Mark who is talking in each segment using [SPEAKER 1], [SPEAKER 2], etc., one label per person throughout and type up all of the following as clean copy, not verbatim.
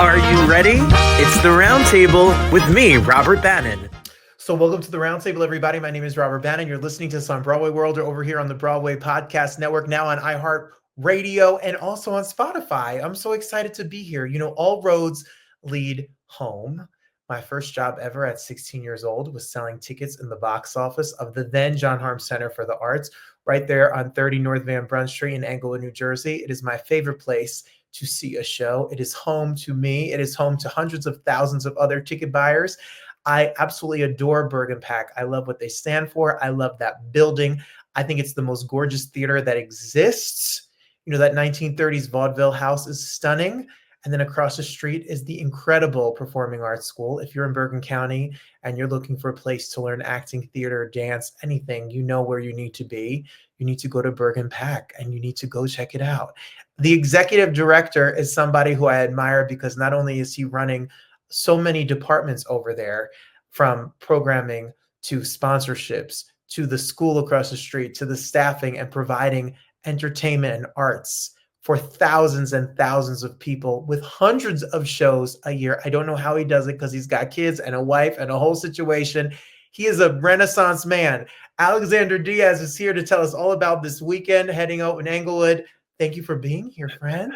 [SPEAKER 1] Are you ready? It's the Roundtable with me, Robert Bannon.
[SPEAKER 2] So welcome to the Roundtable, everybody. My name is Robert Bannon. You're listening to us on Broadway World or over here on the Broadway Podcast Network, now on iHeartRadio and also on Spotify. I'm so excited to be here. You know, all roads lead home. My first job ever at 16 years old was selling tickets in the box office of the then John Harms Center for the Arts, right there on 30 North Van Brunt Street in Englewood, New Jersey. It is my favorite place to see a show. It is home to me. It is home to hundreds of thousands of other ticket buyers. I absolutely adore Bergen PAC. I love what they stand for. I love that building. I think it's the most gorgeous theater that exists. You know, that 1930s vaudeville house is stunning. And then across the street is the incredible Performing Arts School. If you're in Bergen County and you're looking for a place to learn acting, theater, dance, anything, you know where you need to be. You need to go to Bergen PAC and you need to go check it out. The executive director is somebody who I admire because not only is he running so many departments over there, from programming to sponsorships to the school across the street to the staffing and providing entertainment and arts for thousands and thousands of people with hundreds of shows a year. I don't know how he does it because he's got kids and a wife and a whole situation. He is a Renaissance man. Alexander Diaz is here to tell us all about this weekend heading out in Englewood. Thank you for being here, friend.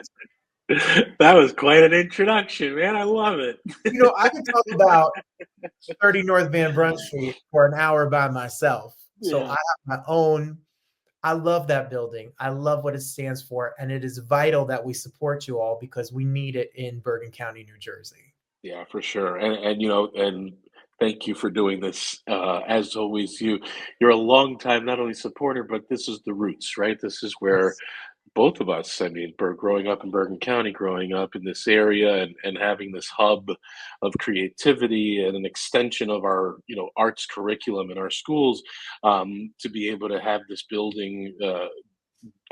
[SPEAKER 3] That was quite an introduction, man. I love it.
[SPEAKER 2] You know, I could talk about 30 North Van Brunt Street for an hour by myself. So I have my own. I love that building. I love what it stands for. And it is vital that we support you all because we need it in Bergen County, New Jersey.
[SPEAKER 3] Yeah, for sure. And you know, and thank you for doing this. As always, you're a long time not only supporter, but this is the roots, right? This is where both of us, I mean, growing up in Bergen County, growing up in this area and having this hub of creativity and an extension of our, you know, arts curriculum in our schools, to be able to have this building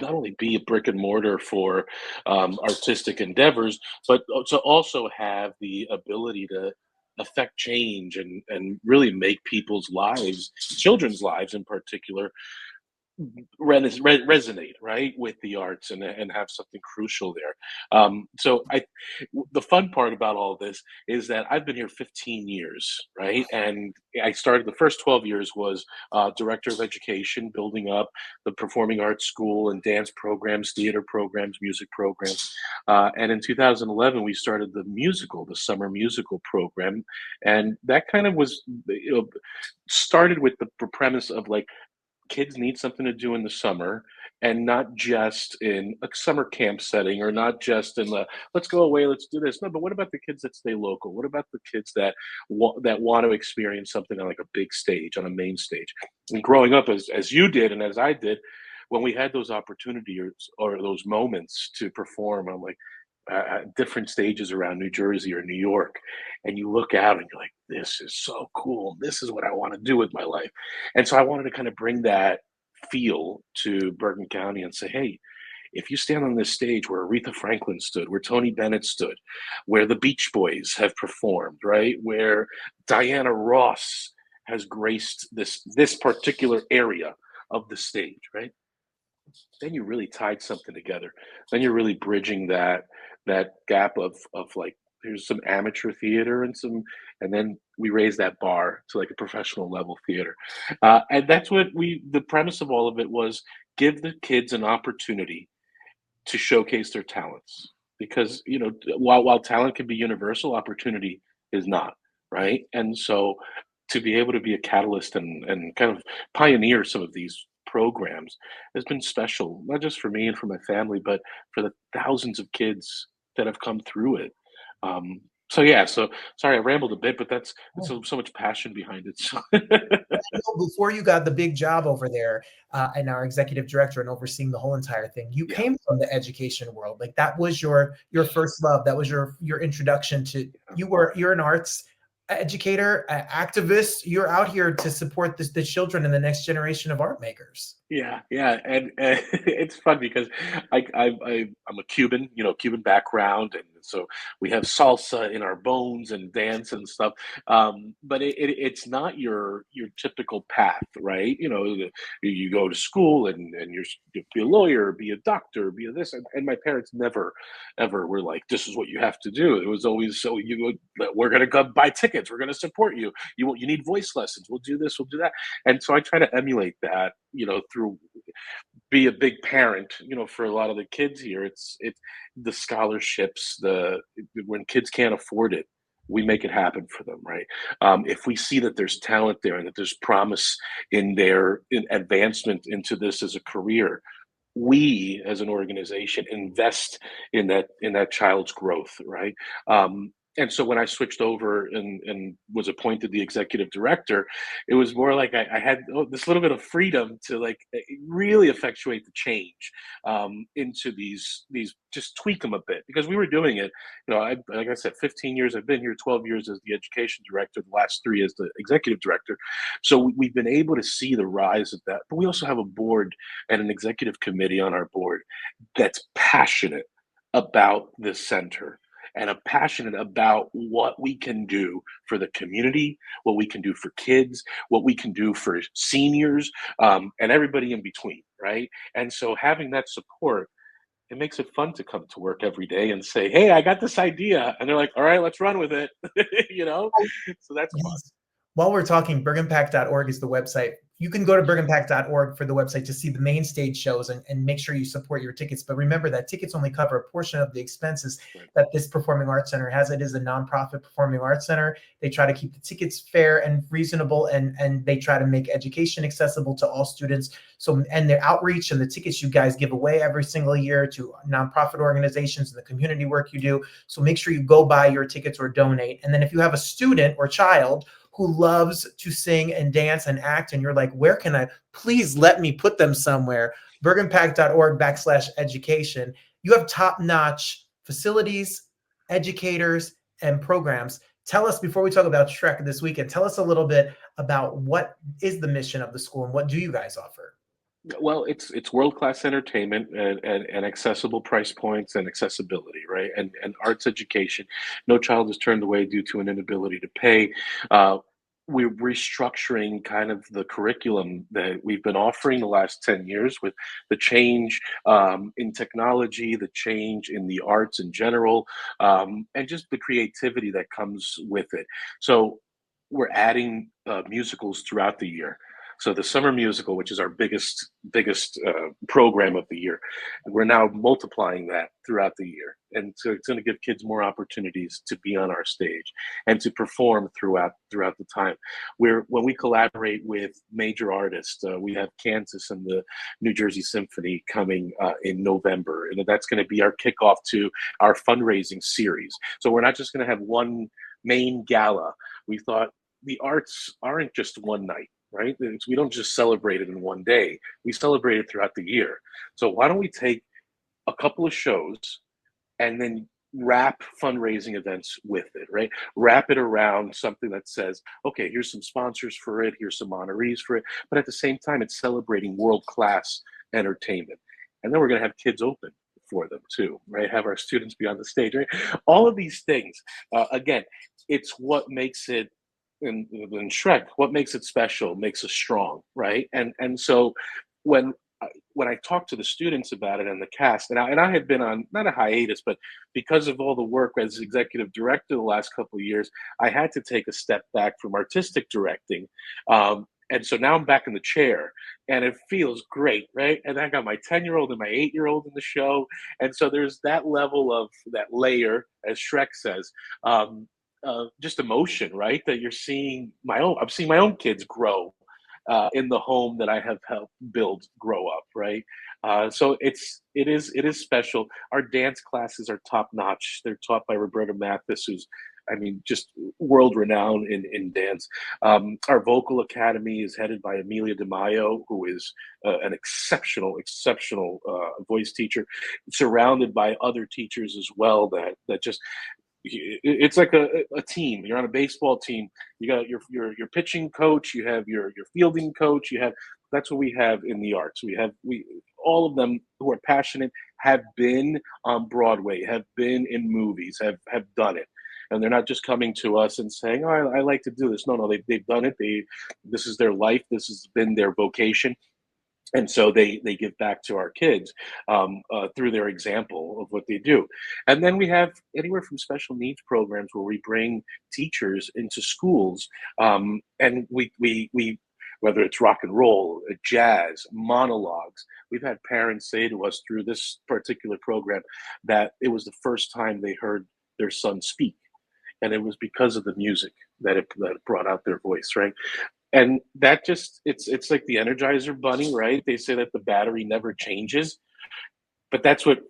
[SPEAKER 3] not only be a brick and mortar for artistic endeavors, but to also have the ability to affect change and really make people's lives, children's lives in particular, resonate right with the arts and have something crucial there. So the fun part about all this is that I've been here 15 years, right? And I started, the first 12 years was director of education, building up the performing arts school and dance programs, theater programs, music programs. And in 2011, we started the summer musical program. And that kind of was, you know, started with the premise of like, kids need something to do in the summer, and not just in a summer camp setting, or not just in the let's go away, let's do this. No, but what about the kids that stay local? What about the kids that want to experience something on like a big stage, on a main stage? And growing up as you did and as I did, when we had those opportunities or those moments to perform on like different stages around New Jersey or New York, and you look out and you're like, this is so cool. This is what I want to do with my life. And so I wanted to kind of bring that feel to Bergen County and say, hey, if you stand on this stage where Aretha Franklin stood, where Tony Bennett stood, where the Beach Boys have performed, right, where Diana Ross has graced this particular area of the stage, right, then you really tied something together. Then you're really bridging that gap of like, there's some amateur theater and then we raise that bar to like a professional level theater. And that's what the premise of all of it was: give the kids an opportunity to showcase their talents. Because, you know, while talent can be universal, opportunity is not, right? And so to be able to be a catalyst and kind of pioneer some of these programs has been special, not just for me and for my family, but for the thousands of kids that have come through it. So sorry I rambled a bit, but that's so much passion behind it. So.
[SPEAKER 2] Before you got the big job over there and our executive director and overseeing the whole entire thing, you came from the education world. Like that was your first love. That was your introduction to, you're an arts educator, activist. You're out here to support the children and the next generation of art makers.
[SPEAKER 3] Yeah, and it's fun because I'm a Cuban, Cuban background, and so we have salsa in our bones and dance and stuff. But it's not your typical path, right? You go to school and you be a lawyer, be a doctor, be a this, and my parents never ever were like, this is what you have to do. It was always, so we're gonna go buy tickets, we're gonna support you. You need voice lessons, we'll do this, we'll do that. And so I try to emulate that, through be a big parent, for a lot of the kids here. It's the scholarships, the when kids can't afford it, we make it happen for them, right? If we see that there's talent there and that there's promise in their advancement into this as a career, we as an organization invest in that child's growth, right? And so when I switched over and was appointed the executive director, it was more like I had this little bit of freedom to like really effectuate the change, into these just tweak them a bit, because we were doing it. Like I said, 15 years I've been here, 12 years as the education director, the last 3 as the executive director. So we've been able to see the rise of that. But we also have a board and an executive committee on our board that's passionate about this center and are passionate about what we can do for the community, what we can do for kids, what we can do for seniors, and everybody in between, right? And so having that support, it makes it fun to come to work every day and say, hey, I got this idea. And they're like, all right, let's run with it. So that's fun.
[SPEAKER 2] Yes. While we're talking, BergenPAC.org is the website. You can go to BergenPAC.org for the website to see the main stage shows and make sure you support your tickets. But remember that tickets only cover a portion of the expenses that this performing arts center has. It is a nonprofit performing arts center. They try to keep the tickets fair and reasonable, and they try to make education accessible to all students. So, and their outreach and the tickets you guys give away every single year to nonprofit organizations and the community work you do. So make sure you go buy your tickets or donate. And then if you have a student or child who loves to sing and dance and act, and you're like, where can I, please let me put them somewhere, bergenpac.org/education. You have top-notch facilities, educators, and programs. Tell us, before we talk about Shrek this weekend, tell us a little bit about what is the mission of the school and what do you guys offer?
[SPEAKER 3] Well, it's world-class entertainment and accessible price points and accessibility, right? And arts education. No child is turned away due to an inability to pay. Uh, we're restructuring kind of the curriculum that we've been offering the last 10 years with the change, in technology, the change in the arts in general, and just the creativity that comes with it. So we're adding musicals throughout the year. So the summer musical, which is our biggest program of the year, we're now multiplying that throughout the year, and so it's going to give kids more opportunities to be on our stage and to perform throughout the time. When we collaborate with major artists, we have Kansas and the New Jersey Symphony coming in November, and that's going to be our kickoff to our fundraising series. So we're not just going to have one main gala. We thought the arts aren't just one night, right? We don't just celebrate it in one day. We celebrate it throughout the year. So why don't we take a couple of shows and then wrap fundraising events with it, right? Wrap it around something that says, okay, here's some sponsors for it, here's some honorees for it, but at the same time, it's celebrating world-class entertainment. And then we're going to have kids open for them too, right? Have our students be on the stage, right? All of these things, again, it's what makes it in Shrek, what makes it special makes us strong, right? And so when I talked to the students about it and the cast, and I had been on not a hiatus, but because of all the work as executive director the last couple of years, I had to take a step back from artistic directing. And so now I'm back in the chair and it feels great, right? And I got my 10-year-old and my 8-year-old in the show. And so there's that level of that layer, as Shrek says, just emotion, right? That I'm seeing my own kids grow in the home that I have helped build grow up, right? So it is special. Our dance classes are top notch. They're taught by Roberta Mathis, who's, I mean, just world renowned in dance. Our vocal academy is headed by Amelia DeMaio, who is an exceptional voice teacher, surrounded by other teachers as well that just it's like a team. You're on a baseball team. You got your pitching coach. You have your fielding coach. That's what we have in the arts. We all of them who are passionate have been on Broadway, have been in movies, have done it. And they're not just coming to us and saying, "Oh, I like to do this." No, they've done it. This is their life. This has been their vocation. And so they give back to our kids through their example of what they do. And then we have anywhere from special needs programs where we bring teachers into schools, and we whether it's rock and roll, jazz, monologues. We've had parents say to us through this particular program that it was the first time they heard their son speak, and it was because of the music that it brought out their voice, right? And that just it's like the Energizer Bunny, right? They say that the battery never changes, but that's what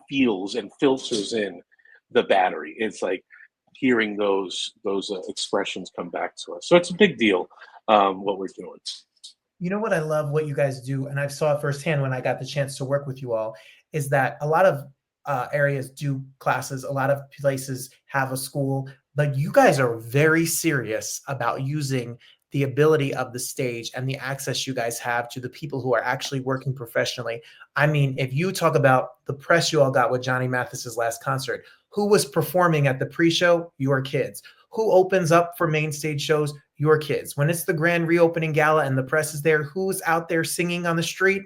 [SPEAKER 3] feels and filters in the battery. It's like hearing those expressions come back to us. So it's a big deal what we're doing.
[SPEAKER 2] You know what I love what you guys do, and I saw it firsthand when I got the chance to work with you all, is that a lot of areas do classes, a lot of places have a school, but you guys are very serious about using the ability of the stage and the access you guys have to the people who are actually working professionally. I mean, if you talk about the press you all got with Johnny Mathis's last concert, who was performing at the pre-show? Your kids. Who opens up for main stage shows? Your kids. When it's the grand reopening gala and the press is there, who's out there singing on the street?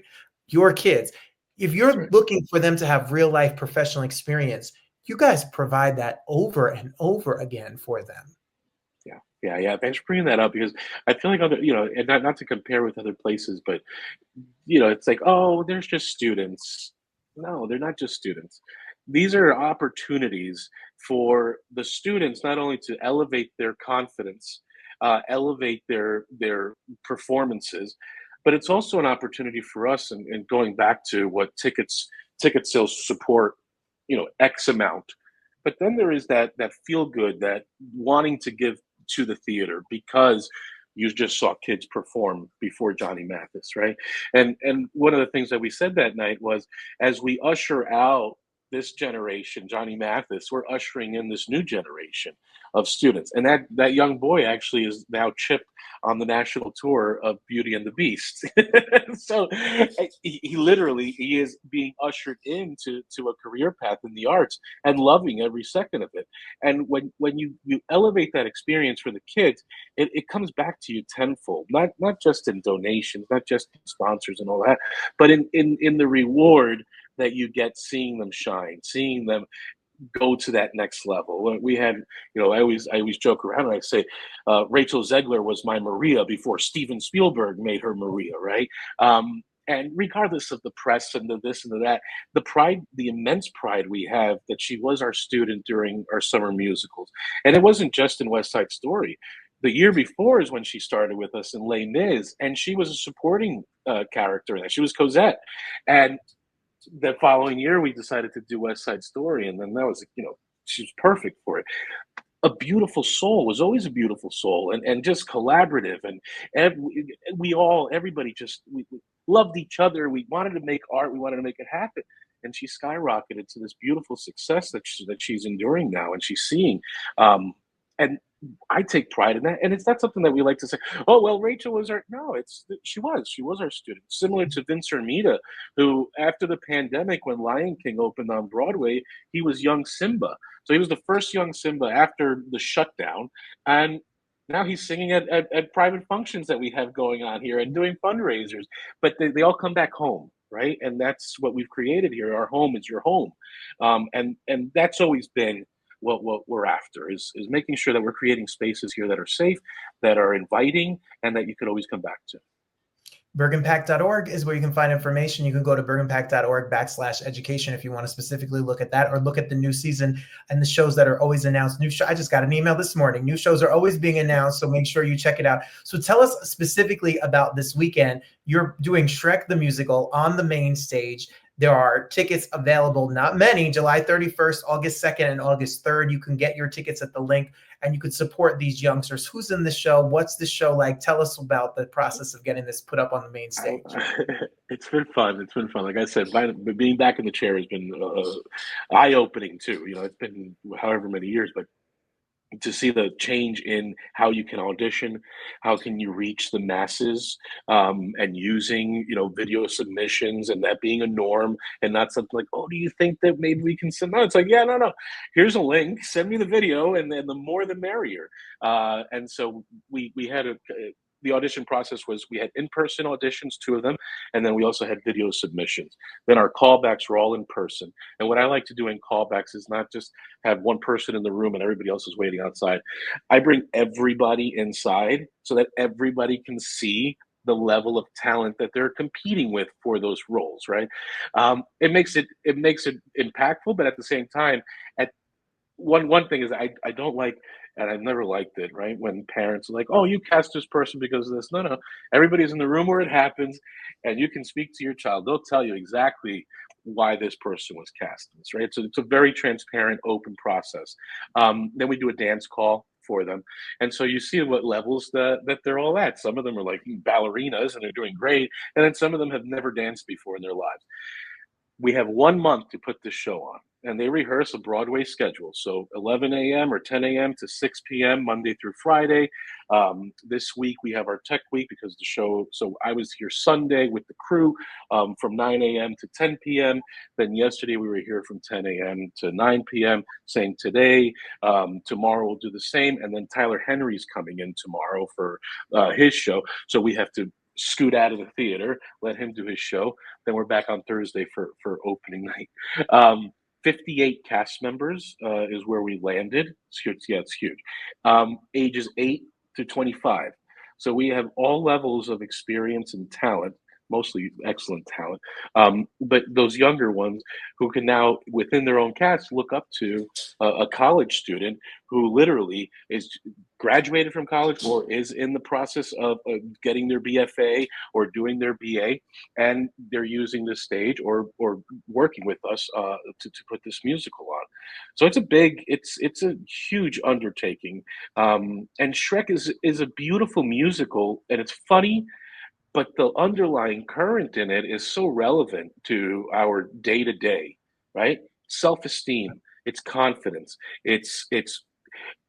[SPEAKER 2] Your kids. If you're looking for them to have real life professional experience, you guys provide that over and over again for them.
[SPEAKER 3] Yeah. Thanks for bringing that up, because I feel like other, and not to compare with other places, but it's like, oh, there's just students. No, they're not just students. These are opportunities for the students not only to elevate their confidence, elevate their performances, but it's also an opportunity for us. And going back to what ticket sales support, X amount. But then there is that feel good, that wanting to give to the theater because you just saw kids perform before Johnny Mathis, right? And one of the things that we said that night was, as we usher out this generation, Johnny Mathis, we're ushering in this new generation of students. And that young boy actually is now Chip on the national tour of Beauty and the Beast. So he literally is being ushered into a career path in the arts and loving every second of it. And when you elevate that experience for the kids, it comes back to you tenfold, not just in donations, not just in sponsors and all that, but in the reward that you get seeing them shine, seeing them go to that next level. We had, I always joke around and I say, Rachel Zegler was my Maria before Steven Spielberg made her Maria, right? And regardless of the press and the this and the that, the pride, the immense pride we have that she was our student during our summer musicals. And it wasn't just in West Side Story. The year before is when she started with us in Les Mis, and she was a supporting character in that. She was Cosette. And the following year, we decided to do West Side Story, and then that was, she was perfect for it. A beautiful soul, was always a beautiful soul, and just collaborative, and everybody just we loved each other. We wanted to make art, we wanted to make it happen, and she skyrocketed to this beautiful success that she's enduring now, and she's seeing. And I take pride in that, and it's not something that we like to say, oh, well, Rachel was our, no, she was our student. Similar to Vince Hermida, who after the pandemic, when Lion King opened on Broadway, he was young Simba. So he was the first young Simba after the shutdown, and now he's singing at private functions that we have going on here and doing fundraisers, but they all come back home. Right. And that's what we've created here. Our home is your home. And that's always been what we're after is making sure that we're creating spaces here that are safe, that are inviting, and that you could always come back to.
[SPEAKER 2] BergenPAC.org is where you can find information. You can go to BergenPAC.org/education if you want to specifically look at that, or look at the new season and the shows that are always announced. I just got an email this morning. New shows are always being announced, so make sure you check it out. So tell us specifically about this weekend. You're doing Shrek the Musical on the main stage. There are tickets available, not many, July 31st, August 2nd, and August 3rd. You can get your tickets at the link and you could support these youngsters. Who's in the show? What's the show like? Tell us about the process of getting this put up on the main stage.
[SPEAKER 3] It's been fun. It's been fun. Like I said, being back in the chair has been eye-opening too. It's been however many years, but to see the change in how you can audition, how can you reach the masses, and using video submissions and that being a norm and not something like, oh, do you think that maybe we can send? No, it's like, yeah, no, here's a link, send me the video, and then the more the merrier. And so we had the audition process was we had in-person auditions, 2 of them, and then we also had video submissions. Then our callbacks were all in person. And what I like to do in callbacks is not just have one person in the room and everybody else is waiting outside. I bring everybody inside so that everybody can see the level of talent that they're competing with for those roles, right? It makes it impactful, but at the same time, at one thing is I don't like, and I've never liked it, right? When parents are like, oh, you cast this person because of this. No. Everybody's in the room where it happens, and you can speak to your child. They'll tell you exactly why this person was cast, right? So it's a very transparent, open process. Then we do a dance call for them. And so you see what levels that they're all at. Some of them are like ballerinas and they're doing great. And then some of them have never danced before in their lives. We have 1 month to put this show on, and they rehearse a Broadway schedule. So 11 a.m. or 10 a.m. to 6 p.m. Monday through Friday. This week we have our tech week because the show, so I was here Sunday with the crew from 9 a.m. to 10 p.m. Then yesterday we were here from 10 a.m. to 9 p.m. Same today. Tomorrow we'll do the same. And then Tyler Henry's coming in tomorrow for his show. So we have to scoot out of the theater, let him do his show. Then we're back on Thursday for opening night. 58 cast members is where we landed. It's huge. Yeah, it's huge. Ages 8 to 25. So we have all levels of experience and talent, mostly excellent talent. But those younger ones who can now, within their own cast, look up to a college student who literally is graduated from college or is in the process of getting their BFA or doing their BA, and they're using the stage or working with us to put this musical on. So it's a huge undertaking. And Shrek is a beautiful musical, and it's funny, but the underlying current in it is so relevant to our day-to-day, right? Self-esteem, it's confidence, it's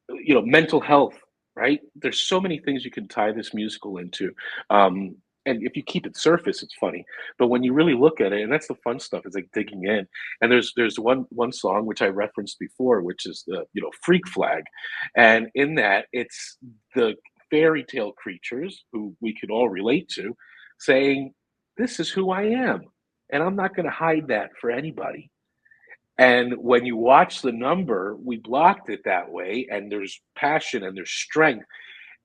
[SPEAKER 3] mental health, right? There's so many things you can tie this musical into. And if you keep it surface, it's funny. But when you really look at it, and that's the fun stuff, is like digging in. And there's one song which I referenced before, which is the Freak Flag. And in that, it's the fairy tale creatures who we could all relate to saying, this is who I am. And I'm not going to hide that for anybody. And when you watch the number, we blocked it that way, and there's passion and there's strength.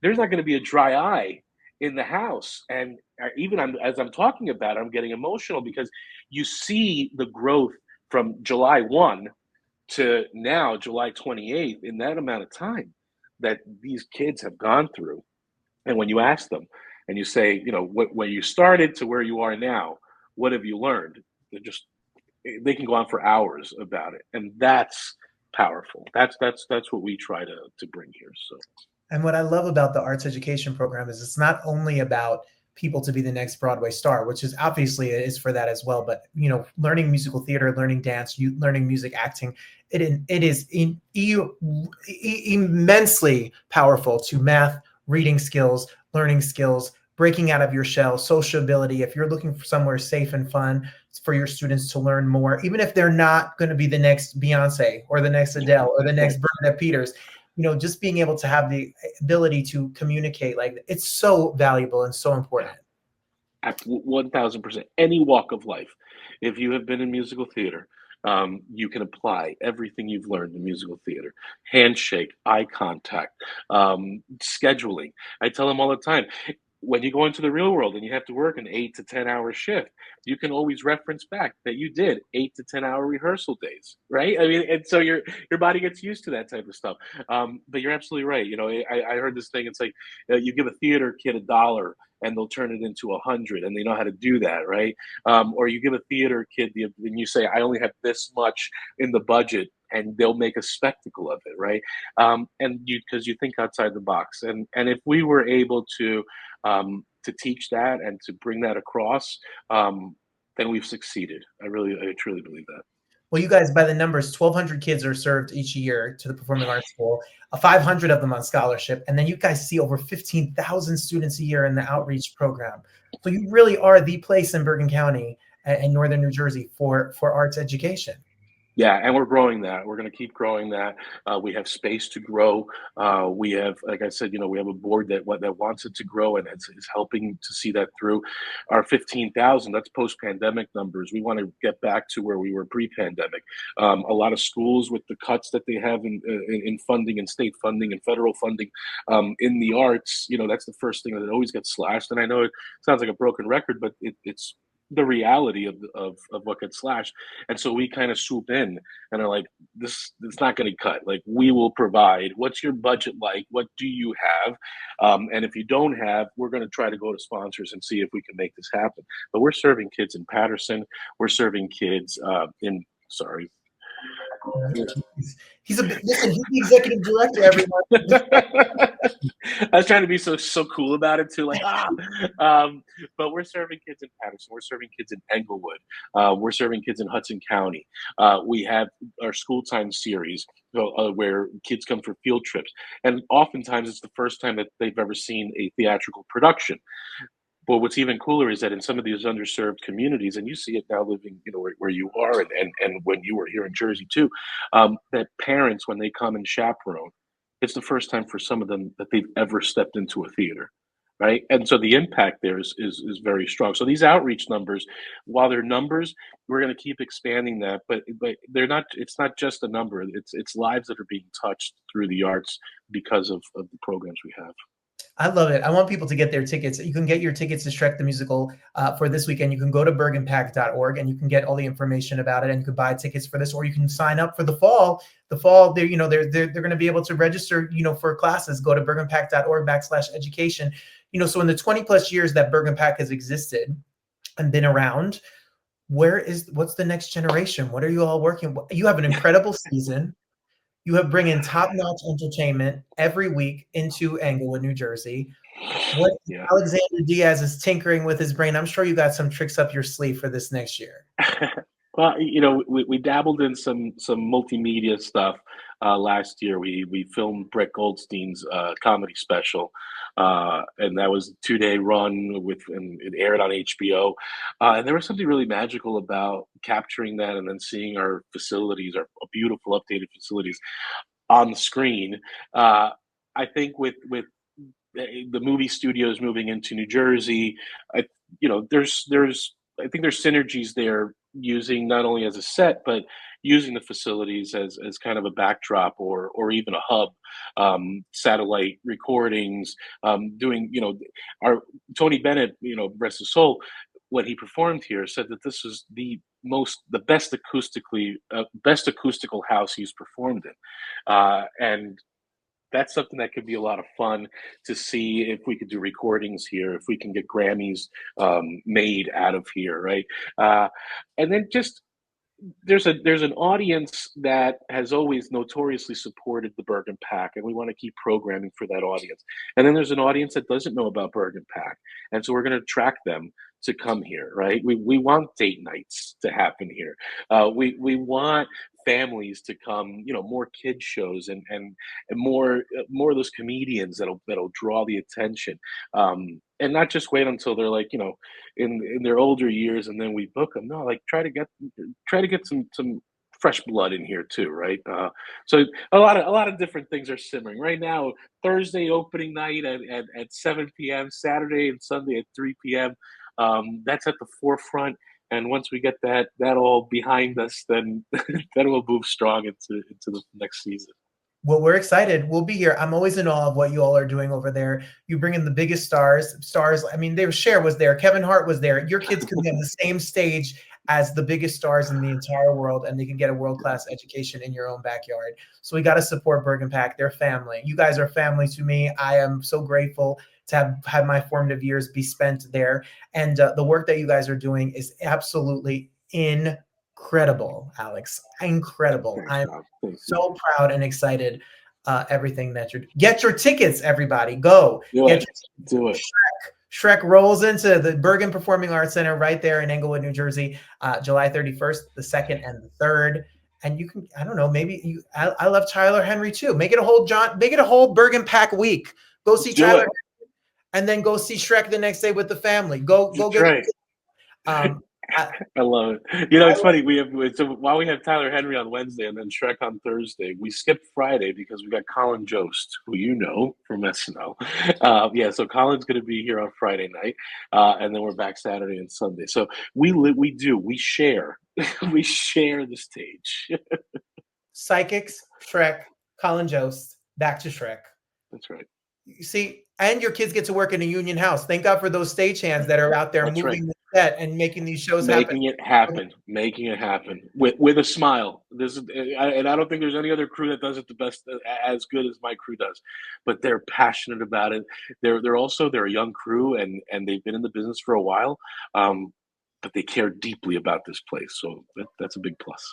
[SPEAKER 3] There's not going to be a dry eye in the house. And even as I'm talking about it, I'm getting emotional because you see the growth from July 1 to now, July 28th, in that amount of time that these kids have gone through. And when you ask them and you say, where you started to where you are now, what have you learned? They can go on for hours about it. And that's powerful. That's what we try to bring here. So.
[SPEAKER 2] And what I love about the arts education program is it's not only about people to be the next Broadway star, which is obviously it is for that as well. But, learning musical theater, learning dance, learning music, acting, it is immensely powerful to math, reading skills, learning skills, breaking out of your shell, sociability. If you're looking for somewhere safe and fun for your students to learn more, even if they're not going to be the next Beyonce or the next Adele or the next Bernadette Peters, just being able to have the ability to communicate, like, it's so valuable and so important.
[SPEAKER 3] 1,000%. Any walk of life. If you have been in musical theater, you can apply everything you've learned in musical theater. Handshake, eye contact, scheduling. I tell them all the time, when you go into the real world and you have to work an 8 to 10 hour shift, you can always reference back that you did 8 to 10 hour rehearsal days, right? I mean, and so your body gets used to that type of stuff. But you're absolutely right. I heard this thing. It's like you give a theater kid $1 and they'll turn it into 100, and they know how to do that, right? Or you give a theater kid and you say, I only have this much in the budget, and they'll make a spectacle of it, right? And because you think outside the box, and if we were able to teach that and to bring that across, then we've succeeded. I truly believe that.
[SPEAKER 2] Well, you guys, by the numbers, 1,200 kids are served each year to the Performing Arts School, 500 of them on scholarship. And then you guys see over 15,000 students a year in the outreach program. So you really are the place in Bergen County and Northern New Jersey for arts education.
[SPEAKER 3] Yeah, and we're growing that. We're going to keep growing that. We have space to grow. We have, like I said, we have a board that wants it to grow, and is helping to see that through. Our 15,000, that's post-pandemic numbers. We want to get back to where we were pre-pandemic. A lot of schools, with the cuts that they have in funding, and state funding and federal funding in the arts, that's the first thing that always gets slashed. And I know it sounds like a broken record, but it's the reality of what gets slashed. And so we kind of swoop in and are like, this it's not going to cut. Like, we will provide. What's your budget like? What do you have? And if you don't have, we're going to try to go to sponsors and see if we can make this happen. But we're serving kids in Patterson. We're serving kids
[SPEAKER 2] He's the executive director, everyone.
[SPEAKER 3] I was trying to be so cool about it too, but we're serving kids in Patterson. We're serving kids in Englewood. We're serving kids in Hudson County. We have our school time series where kids come for field trips, and oftentimes it's the first time that they've ever seen a theatrical production. But what's even cooler is that in some of these underserved communities, and you see it now living, where you are, and when you were here in Jersey too, that parents, when they come and chaperone, it's the first time for some of them that they've ever stepped into a theater, right? And so the impact there is very strong. So these outreach numbers, while they're numbers, we're going to keep expanding that, but they're not. It's not just a number. It's lives that are being touched through the arts because of the programs we have.
[SPEAKER 2] I love it. I want people to get their tickets. You can get your tickets to Shrek the Musical for this weekend. You can go to BergenPAC.org and you can get all the information about it, and you can buy tickets for this, or you can sign up for the fall. The fall, they're going to be able to register, for classes. Go to BergenPAC.org/education. So in the 20 plus years that BergenPAC has existed and been around, what's the next generation? What are you all working? You have an incredible season. You have bring in top-notch entertainment every week into Englewood, New Jersey. What Alexander Diaz is tinkering with his brain. I'm sure you got some tricks up your sleeve for this next year.
[SPEAKER 3] Well, we dabbled in some multimedia stuff last year. We filmed Brett Goldstein's comedy special, and that was a 2-day run and it aired on HBO. And there was something really magical about capturing that and then seeing our facilities, our beautiful updated facilities, on the screen. I think with the movie studios moving into New Jersey, I think there's synergies there, using not only as a set, but using the facilities as kind of a backdrop or even a hub, satellite recordings, doing, our Tony Bennett, rest his soul, when he performed here, said that this was the best acoustical house he's performed in. And that's something that could be a lot of fun to see if we could do recordings here, if we can get Grammys made out of here, right? And then just there's an audience that has always notoriously supported the Bergen PAC, and we want to keep programming for that audience. And then there's an audience that doesn't know about Bergen PAC, and so we're going to attract them to come here, right? We want date nights to happen here. We want families to come, more kid shows and more of those comedians that'll draw the attention, and not just wait until they're like, in their older years and then we book them. No, like try to get some fresh blood in here too, right? So a lot of different things are simmering right now. Thursday opening night at 7 p.m., Saturday and Sunday at 3 p.m. That's at the forefront. And once we get that all behind us, then we'll move strong into the next season.
[SPEAKER 2] Well, we're excited. We'll be here. I'm always in awe of what you all are doing over there. You bring in the biggest stars. I mean, Cher was there. Kevin Hart was there. Your kids can be on the same stage as the biggest stars in the entire world, and they can get a world-class education in your own backyard. So we got to support Bergen PAC. They're family. You guys are family to me. I am so grateful to have had my formative years be spent there. And the work that you guys are doing is absolutely incredible, Alex. Incredible.
[SPEAKER 3] Thanks,
[SPEAKER 2] I'm
[SPEAKER 3] Rob. Thank
[SPEAKER 2] so proud and excited. Everything that you're get your tickets, everybody. Go
[SPEAKER 3] you.
[SPEAKER 2] get
[SPEAKER 3] Do it.
[SPEAKER 2] Shrek rolls into the Bergen Performing Arts Center right there in Englewood, New Jersey, July 31st, the 2nd, and the 3rd. And you can, I don't know, maybe you, I love Tyler Henry too. Make it a whole Bergen PAC week. Go see Tyler Henry, and then go see Shrek the next day with the family. Go get
[SPEAKER 3] right.
[SPEAKER 2] I
[SPEAKER 3] love it. You know, it's funny. So while we have Tyler Henry on Wednesday and then Shrek on Thursday, we skipped Friday because we got Colin Jost, who you know from SNL. So Colin's going to be here on Friday night, and then we're back Saturday and Sunday. So we share we share the stage.
[SPEAKER 2] Psychics, Shrek, Colin Jost, back to Shrek.
[SPEAKER 3] That's right.
[SPEAKER 2] You see, and your kids get to work in a union house. Thank God for those stagehands that are out there moving the set and making these shows
[SPEAKER 3] making it happen with a smile. And I don't think there's any other crew that does it the best, as good as my crew does. But they're passionate about it. They're a young crew, and they've been in the business for a while, but they care deeply about this place. So that's a big plus.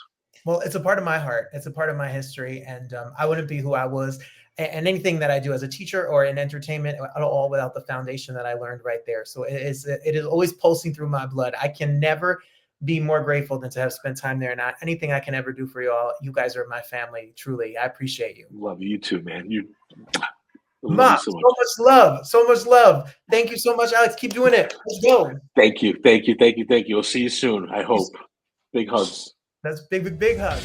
[SPEAKER 2] Well, it's a part of my heart. It's a part of my history, and I wouldn't be who I was, and anything that I do as a teacher or in entertainment at all without the foundation that I learned right there. So it is always pulsing through my blood. I can never be more grateful than to have spent time there. And anything I can ever do for you all, you guys are my family. Truly, I appreciate you.
[SPEAKER 3] Love you too, man.
[SPEAKER 2] Mom, so much love. Thank you so much, Alex. Keep doing it. Let's go.
[SPEAKER 3] Thank you. We'll see you soon, I hope. Big hugs.
[SPEAKER 2] That's big hug.